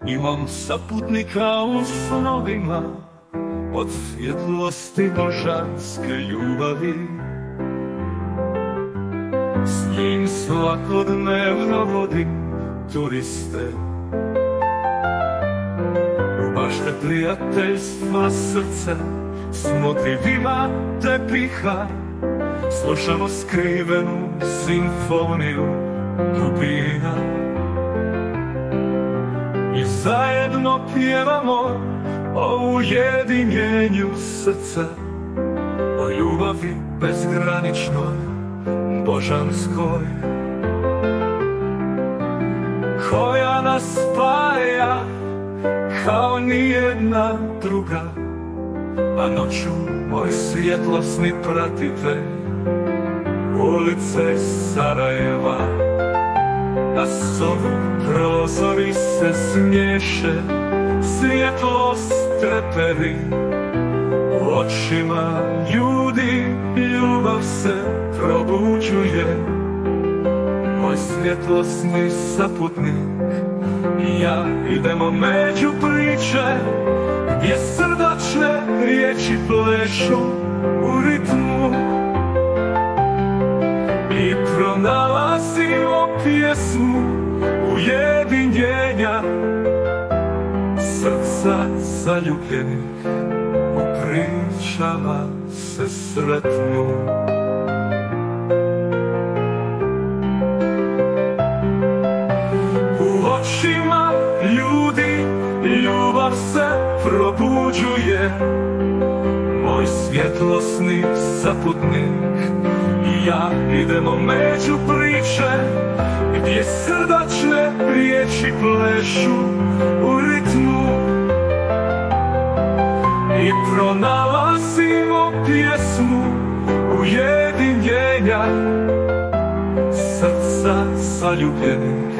Imam saputnika u snovima, od svjetlosti božanske ljubavi. S njim svakodnevno vodim turiste u bašte prijateljstva srca, s motivima tepiha slušamo skrivenu simfoniju dubina i zajedno pjevamo o ujedinjenju srca, o ljubavi bezgraničnoj, božanskoj, koja nas spaja kao nijedna druga. A noću moj svjetlosni pratitelj ulice Sarajeva, na sobu prozori se smiješe, svjetlost treperi u očima ljudi, ljubav se probuđuje. Moj svjetlosni saputnik i ja idemo među priče, gdje srdačne riječi plešu u ritmu i pronalazimo pjesmu ujedinjenja srca zaljubljenih, u pričama se sretnu. U očima ljudi ljubav se probuđuje. Moj svjetlosni saputnik i ja idemo među priče, gdje srdačne riječi plešu u ritmu i pronalazimo pjesmu ujedinjenja srca zaljubljenih,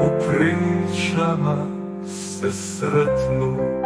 u pričama se sretnu.